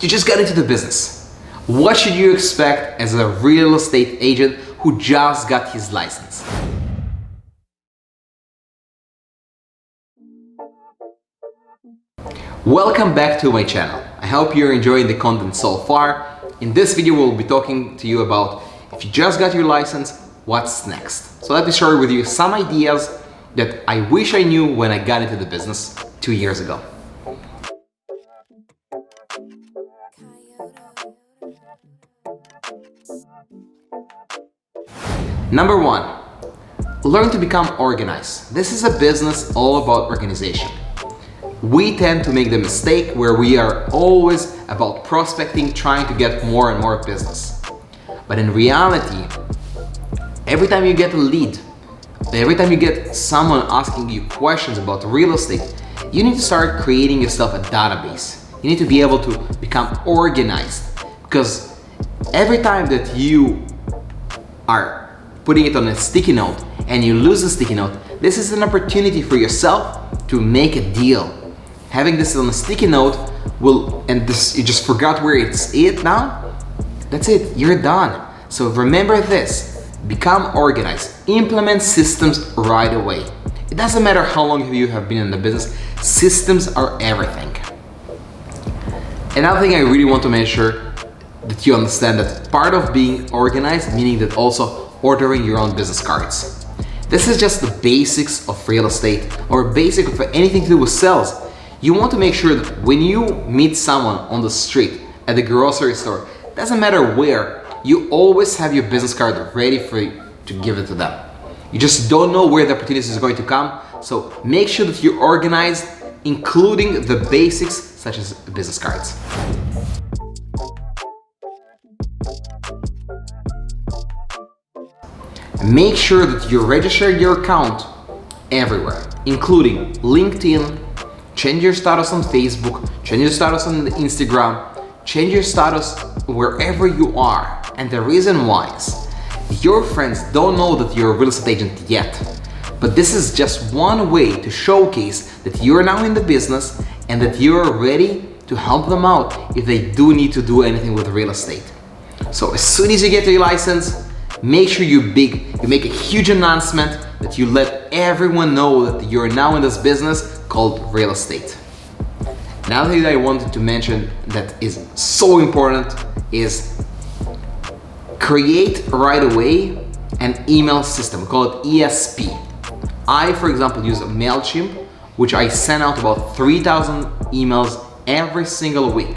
You just got into the business. What should you expect as a real estate agent who just got his license? Welcome back to my channel. I hope you're enjoying the content so far. In this video, we'll be talking to you about if you just got your license, what's next? So let me share with you some ideas that I wish I knew when I got into the business 2 years ago. Number one, learn to become organized. This is a business all about organization. We tend to make the mistake where we are always about prospecting, trying to get more and more business. But in reality, every time you get a lead, every time you get someone asking you questions about real estate, you need to start creating yourself a database. You need to be able to become organized, because every time that you are putting it on a sticky note and you lose the sticky note, this is an opportunity for yourself to make a deal. Having this on a sticky note you just forgot where it's now, that's it, you're done. So remember this, become organized, implement systems right away. It doesn't matter how long you have been in the business, systems are everything. Another thing I really want to make sure that you understand, that part of being organized, meaning that also ordering your own business cards. This is just the basics of real estate or basic of anything to do with sales. You want to make sure that when you meet someone on the street, at the grocery store, doesn't matter where, you always have your business card ready for you to give it to them. You just don't know where the opportunity is going to come, so make sure that you're organized, including the basics such as business cards. Make sure that you register your account everywhere, including LinkedIn, change your status on Facebook, change your status on Instagram, change your status wherever you are. And the reason why is your friends don't know that you're a real estate agent yet, but this is just one way to showcase that you're now in the business and that you're ready to help them out if they do need to do anything with real estate. So as soon as you get your license, make sure you make a huge announcement that you let everyone know that you're now in this business called real estate. Another thing that I wanted to mention that is so important is create right away an email system. We call it ESP. I, for example, use MailChimp, which I send out about 3,000 emails every single week.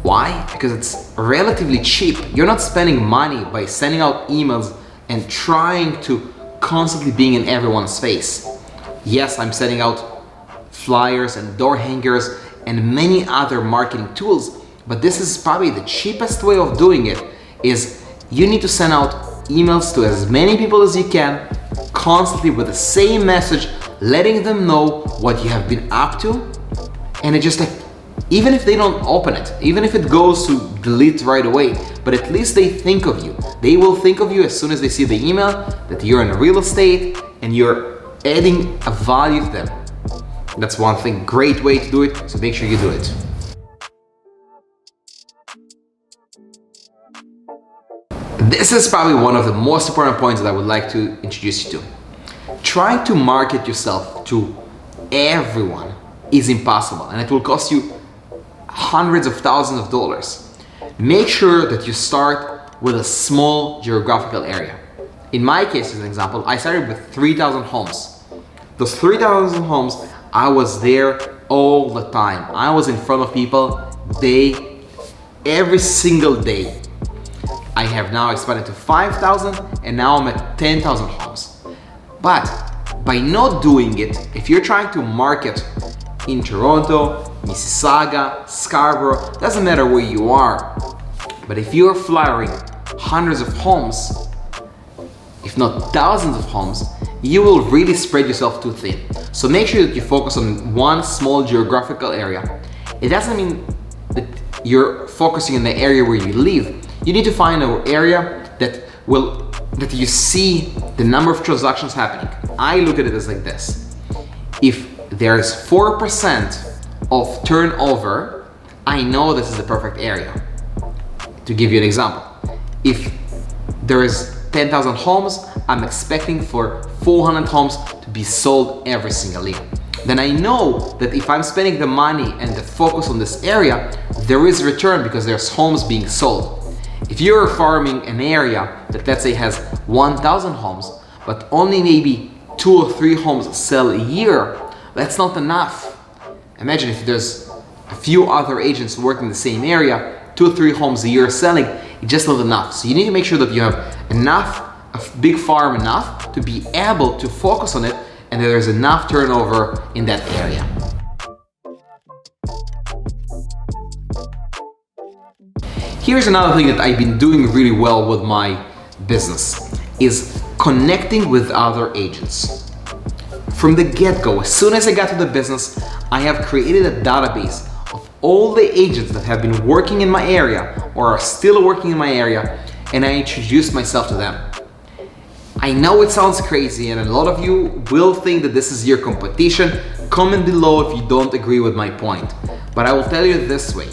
Why? Because it's relatively cheap. You're not spending money by sending out emails and trying to constantly being in everyone's face. Yes, I'm sending out flyers and door hangers and many other marketing tools, but this is probably the cheapest way of doing it. Is you need to send out emails to as many people as you can, constantly with the same message, letting them know what you have been up to, and it just like, even if they don't open it, even if it goes to delete right away, but at least they think of you. They will think of you as soon as they see the email that you're in real estate and you're adding a value to them. That's one thing, great way to do it, so make sure you do it. This is probably one of the most important points that I would like to introduce you to. Trying to market yourself to everyone is impossible, and it will cost you hundreds of thousands of dollars. Make sure that you start with a small geographical area. In my case, as an example, I started with 3,000 homes. Those 3,000 homes, I was there all the time. I was in front of people every single day. I have now expanded to 5,000 and now I'm at 10,000 homes. But by not doing it, if you're trying to market in Toronto, Mississauga, Scarborough, doesn't matter where you are, but if you're flyering hundreds of homes, if not thousands of homes, you will really spread yourself too thin. So make sure that you focus on one small geographical area. It doesn't mean that you're focusing in the area where you live. You need to find an area that you see the number of transactions happening. I look at it as like this. If there is 4% of turnover, I know this is the perfect area. To give you an example, if there is 10,000 homes, I'm expecting for 400 homes to be sold every single year. Then I know that if I'm spending the money and the focus on this area, there is return because there's homes being sold. If you're farming an area that, let's say, has 1,000 homes, but only maybe 2 or 3 homes sell a year, that's not enough. Imagine if there's a few other agents working in the same area, 2 or 3 homes a year selling, it's just not enough. So you need to make sure that you have enough, a big farm enough to be able to focus on it, and that there's enough turnover in that area. Here's another thing that I've been doing really well with my business, is connecting with other agents. From the get-go, as soon as I got to the business, I have created a database of all the agents that have been working in my area or are still working in my area, and I introduced myself to them. I know it sounds crazy and a lot of you will think that this is your competition. Comment below if you don't agree with my point. But I will tell you this way.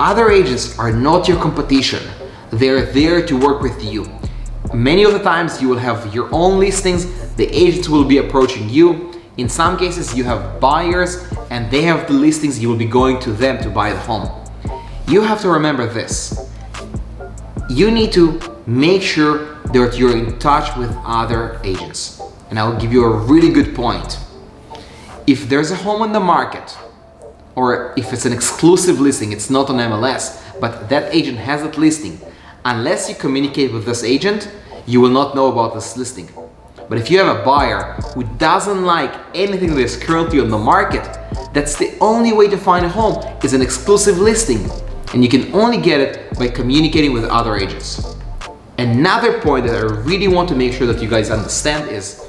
Other agents are not your competition. They're there to work with you. Many of the times you will have your own listings, the agents will be approaching you. In some cases you have buyers and they have the listings, you will be going to them to buy the home. You have to remember this. You need to make sure that you're in touch with other agents. And I'll give you a really good point. If there's a home on the market, or if it's an exclusive listing, it's not on MLS, but that agent has that listing, unless you communicate with this agent, you will not know about this listing. But if you have a buyer who doesn't like anything that is currently on the market, that's the only way to find a home, is an exclusive listing. And you can only get it by communicating with other agents. Another point that I really want to make sure that you guys understand is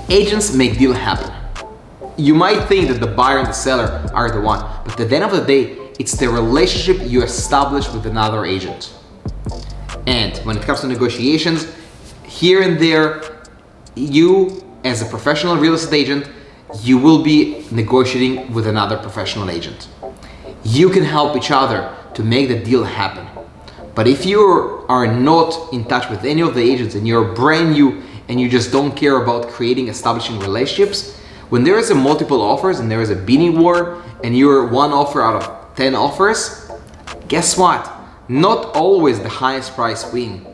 agents make deal happen. You might think that the buyer and the seller are the one, but at the end of the day, it's the relationship you establish with another agent. And when it comes to negotiations, here and there, you as a professional real estate agent, you will be negotiating with another professional agent. You can help each other to make the deal happen. But if you are not in touch with any of the agents and you're brand new and you just don't care about establishing relationships, when there is a multiple offers and there is a bidding war and you're one offer out of 10 offers, guess what? Not always the highest price win.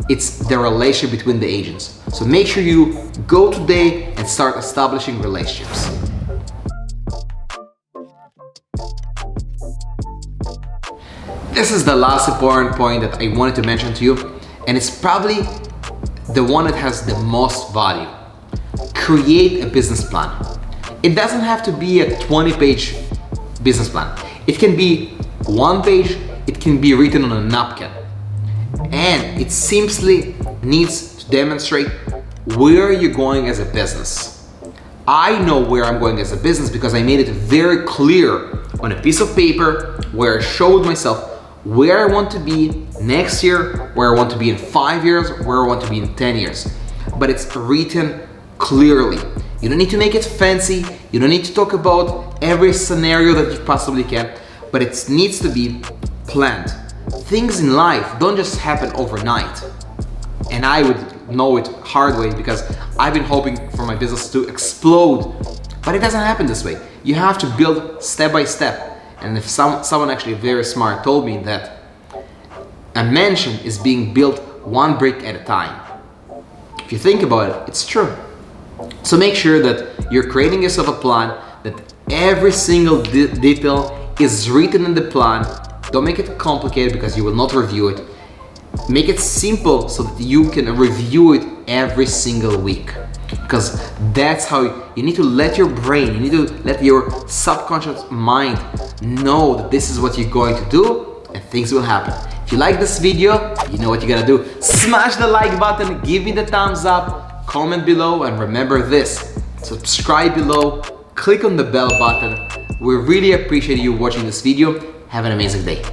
It's the relationship between the agents. So make sure you go today and start establishing relationships. This is the last important point that I wanted to mention to you, and it's probably the one that has the most value. Create a business plan. It doesn't have to be a 20-page business plan. It can be 1 page, it can be written on a napkin. And it simply needs to demonstrate where you're going as a business. I know where I'm going as a business because I made it very clear on a piece of paper where I showed myself where I want to be next year, where I want to be in 5 years, where I want to be in 10 years. But it's written clearly. You don't need to make it fancy. You don't need to talk about every scenario that you possibly can, but it needs to be planned. Things in life don't just happen overnight. And I would know it hard way because I've been hoping for my business to explode, but it doesn't happen this way. You have to build step by step. And if someone actually very smart told me that a mansion is being built 1 brick at a time. If you think about it, it's true. So make sure that you're creating yourself a plan, that every single detail is written in the plan. Don't make it complicated because you will not review it. Make it simple so that you can review it every single week. Because that's how you need to let your brain, you need to let your subconscious mind know that this is what you're going to do and things will happen. If you like this video, you know what you gotta do. Smash the like button, give me the thumbs up, comment below, and remember this, subscribe below, click on the bell button. We really appreciate you watching this video. Have an amazing day.